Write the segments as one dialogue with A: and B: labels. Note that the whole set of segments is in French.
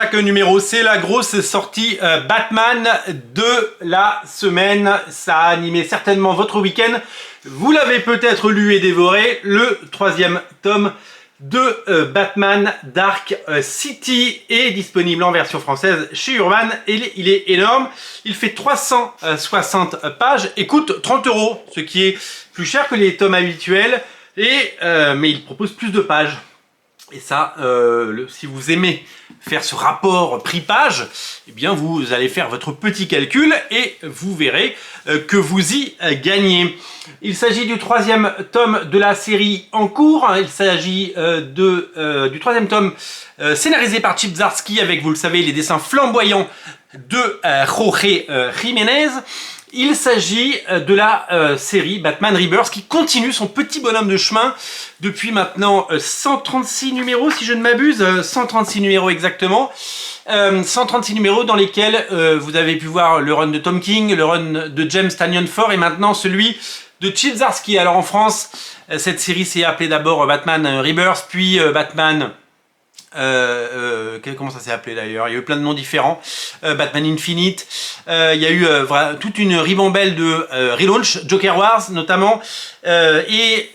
A: Chaque numéro, c'est la grosse sortie Batman de la semaine. Ça a animé certainement votre week-end. Vous l'avez peut-être lu et dévoré, le 3e tome de Batman Dark City est disponible en version française chez Urban. Et il est énorme. Il fait 360 pages et coûte 30 €, ce qui est plus cher que les tomes habituels. Mais il propose plus de pages. Et ça, si vous aimez faire ce rapport prix-page, eh bien vous allez faire votre petit calcul et vous verrez que vous y gagnez. Il s'agit du 3e tome de la série en cours. Il s'agit du 3e tome scénarisé par Chip Zdarsky avec, vous le savez, les dessins flamboyants de Jorge Jiménez. Il s'agit de la série Batman Rebirth qui continue son petit bonhomme de chemin depuis maintenant 136 numéros, si je ne m'abuse, 136 numéros exactement. 136 numéros dans lesquels vous avez pu voir le run de Tom King, le run de James Tynion IV et maintenant celui de Chip Zdarsky. Alors en France, cette série s'est appelée d'abord Batman Rebirth, puis Batman... comment ça s'est appelé d'ailleurs? Il y a eu plein de noms différents. Batman Infinite. Il y a eu toute une ribambelle de relaunch, Joker Wars notamment. Et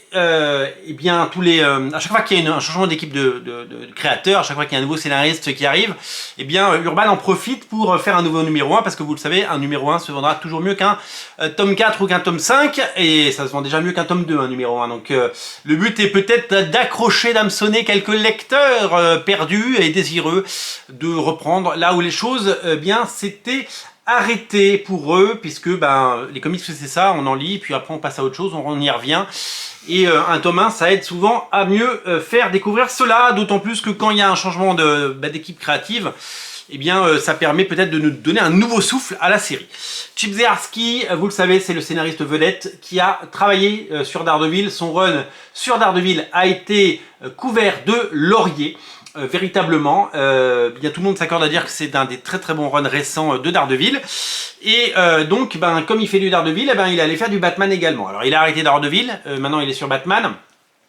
A: bien à chaque fois qu'il y a un changement d'équipe de créateurs, à chaque fois qu'il y a un nouveau scénariste qui arrive, et bien Urban en profite pour faire un nouveau numéro 1 parce que vous le savez, un numéro 1 se vendra toujours mieux qu'un tome 4 ou qu'un tome 5 et ça se vend déjà mieux qu'un tome 2, un numéro 1. Donc le but est peut-être d'accrocher, d'hameçonner quelques lecteurs perdus et désireux de reprendre là où les choses bien s'étaient arrêtées pour eux, puisque les comics c'est ça, on en lit, puis après on passe à autre chose, on y revient. Et un tome 1, ça aide souvent à mieux faire découvrir cela, d'autant plus que quand il y a un changement d'équipe créative, eh bien ça permet peut-être de nous donner un nouveau souffle à la série. Chip Zdarsky, vous le savez, c'est le scénariste vedette qui a travaillé sur Daredevil. Son run sur Daredevil a été couvert de laurier. Véritablement, bien tout le monde s'accorde à dire que c'est un des très bons runs récents de Daredevil. Et donc, comme il fait du Daredevil, il allait faire du Batman également. Alors il a arrêté Daredevil, maintenant il est sur Batman.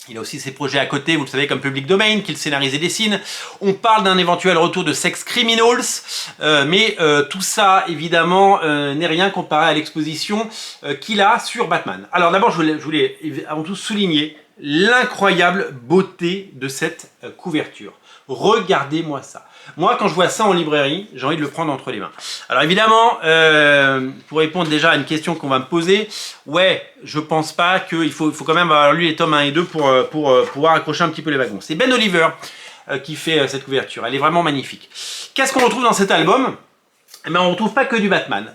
A: Il a aussi ses projets à côté, vous le savez, comme Public Domain, qu'il scénarise et dessine. On parle d'un éventuel retour de Sex Criminals, mais tout ça, évidemment, n'est rien comparé à l'exposition qu'il a sur Batman. Alors d'abord, je voulais avant tout souligner l'incroyable beauté de cette couverture. Regardez-moi ça. Moi, quand je vois ça en librairie, j'ai envie de le prendre entre les mains. Alors évidemment, pour répondre déjà à une question qu'on va me poser, ouais, je pense pas qu'il faut quand même avoir lu les tomes 1 et 2 pour pouvoir accrocher un petit peu les wagons. C'est Ben Oliver qui fait cette couverture. Elle est vraiment magnifique. Qu'est-ce qu'on retrouve dans cet album? Eh bien, on ne retrouve pas que du Batman.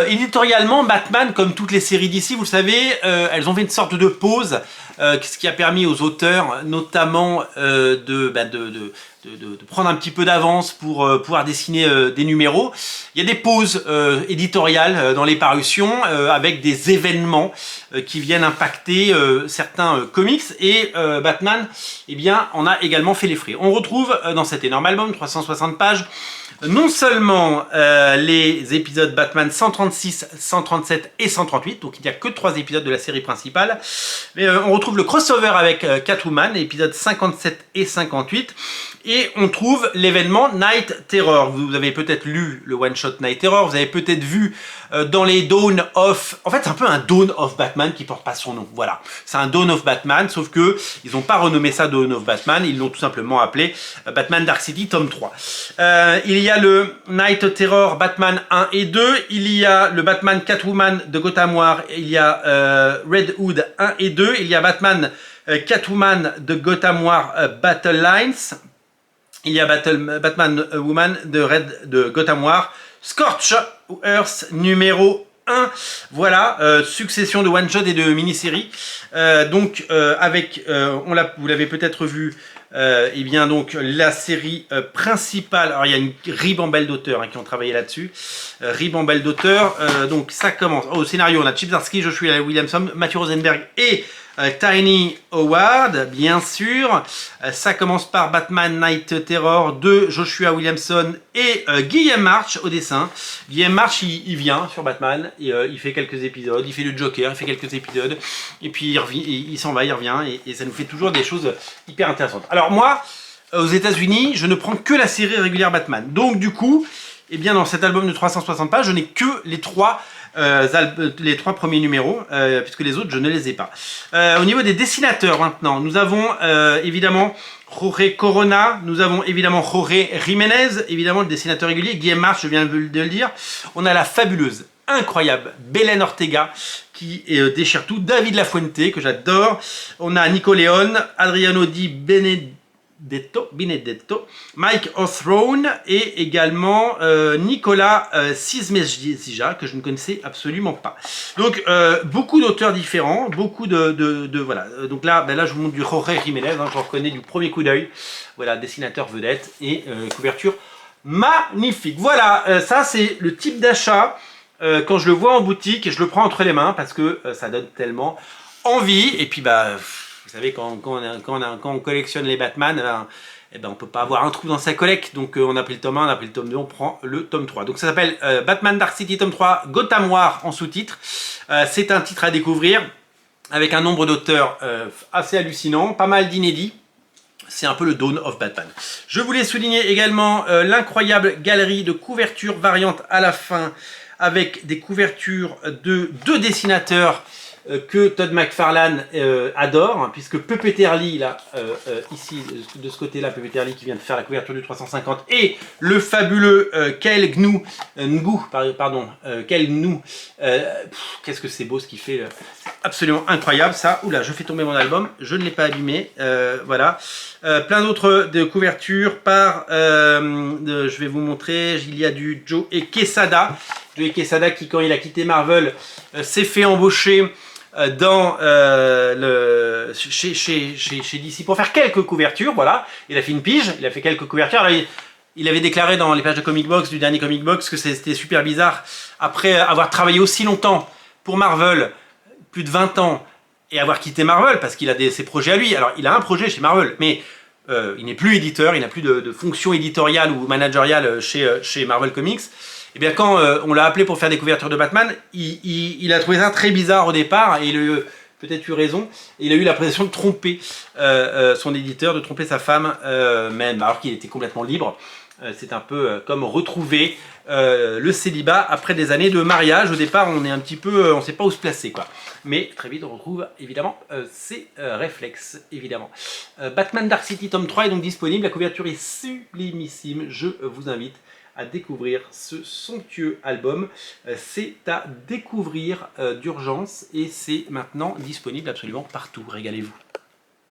A: Éditorialement, Batman, comme toutes les séries d'ici, vous le savez, elles ont fait une sorte de pause, ce qui a permis aux auteurs, notamment, de prendre un petit peu d'avance pour pouvoir dessiner des numéros. Il y a des pauses éditoriales dans les parutions avec des événements qui viennent impacter certains comics et Batman, eh bien, en a également fait les frais. On retrouve dans cet énorme album, 360 pages, non seulement les épisodes Batman 136, 137 et 138, donc il n'y a que 3 épisodes de la série principale, mais on retrouve le crossover avec Catwoman, épisodes 57 et 58, et on trouve l'événement Night Terror. Vous avez peut-être lu le one-shot Night Terror, vous avez peut-être vu dans les Dawn of... En fait, c'est un peu un Dawn of Batman qui porte pas son nom, voilà. C'est un Dawn of Batman, sauf que ils n'ont pas renommé ça Dawn of Batman, ils l'ont tout simplement appelé Batman Dark City tome 3. Il y a le Night Terror Batman 1 et 2, il y a le Batman Catwoman de Gotham Noir, il y a Red Hood 1 et 2, il y a Batman Catwoman de Gotham Noir Battle Lines, il y a Batman Woman de Gotham Noir, Scorch Earth numéro 1. Voilà, succession de one-shot et de mini-séries. Vous l'avez peut-être vu, et bien donc la série principale. Alors il y a une ribambelle d'auteurs qui ont travaillé là-dessus. Ribambelle d'auteurs. Donc ça commence. Au scénario, on a Chip Zdarsky, Joshua Williamson, Matthew Rosenberg et Tiny Howard, bien sûr. Ça commence par Batman Night Terror de Joshua Williamson et Guillaume March au dessin. Guillaume March, il vient sur Batman, et, il fait quelques épisodes, il fait le Joker, il fait quelques épisodes, et puis il s'en va, il revient, et ça nous fait toujours des choses hyper intéressantes. Alors moi, aux États-Unis, je ne prends que la série régulière Batman. Donc du coup, eh bien dans cet album de 360 pages, je n'ai que les trois premiers numéros, puisque les autres, je ne les ai pas. Au niveau des dessinateurs maintenant, nous avons évidemment Jorge Corona, nous avons évidemment Jorge Jiménez, évidemment le dessinateur régulier, Guillaume March, je viens de le dire. On a la fabuleuse, incroyable Belén Ortega qui déchire tout, David Lafuente que j'adore, on a Nico Leon, Adriano Di Benedetto, Mike O'Throne et également Nicolas Cismesija que je ne connaissais absolument pas. Donc beaucoup d'auteurs différents, beaucoup de voilà. Donc là, là je vous montre du Jorge Jiménez, hein, je le reconnais du premier coup d'œil. Voilà, dessinateur vedette et couverture magnifique. Voilà, ça c'est le type d'achat quand je le vois en boutique et je le prends entre les mains parce que ça donne tellement envie. Et puis bah vous savez, quand on collectionne les Batman, eh ben, on ne peut pas avoir un trou dans sa collecte. Donc on a pris le tome 1, on a pris le tome 2, on prend le tome 3. Donc ça s'appelle Batman Dark City tome 3, Gotham War en sous-titre. C'est un titre à découvrir avec un nombre d'auteurs assez hallucinant, pas mal d'inédits. C'est un peu le Dawn of Batman. Je voulais souligner également l'incroyable galerie de couvertures variantes à la fin avec des couvertures de deux dessinateurs que Todd McFarlane adore, hein, puisque Puppeteerly, là, ici, de ce côté-là, Puppeteerly qui vient de faire la couverture du 350, et le fabuleux Kel Gnu, qu'est-ce que c'est beau ce qu'il fait, c'est absolument incroyable, ça. Oula, je fais tomber mon album, je ne l'ai pas abîmé, voilà. Plein d'autres de couvertures par, je vais vous montrer, il y a du Joe Quesada. Joe Quesada qui, quand il a quitté Marvel, s'est fait embaucher dans chez DC pour faire quelques couvertures, voilà. Il a fait une pige, il a fait quelques couvertures. Alors, il avait déclaré dans les pages de Comic Box, du dernier Comic Box, que c'était super bizarre, après avoir travaillé aussi longtemps pour Marvel, plus de 20 ans, et avoir quitté Marvel, parce qu'il a ses projets à lui. Alors, il a un projet chez Marvel, mais il n'est plus éditeur, il n'a plus de fonction éditoriale ou managériale chez Marvel Comics. Et bien quand on l'a appelé pour faire des couvertures de Batman, il a trouvé ça très bizarre au départ, et il a peut-être eu raison, et il a eu l'impression de tromper son éditeur, de tromper sa femme, même alors qu'il était complètement libre. C'est un peu comme retrouver le célibat après des années de mariage. Au départ, on est un petit peu, on ne sait pas où se placer, quoi. Mais très vite, on retrouve évidemment ses réflexes, évidemment. Batman Dark City tome 3 est donc disponible. La couverture est sublimissime. Je vous invite à découvrir ce somptueux album. C'est à découvrir d'urgence et c'est maintenant disponible absolument partout. Régalez-vous.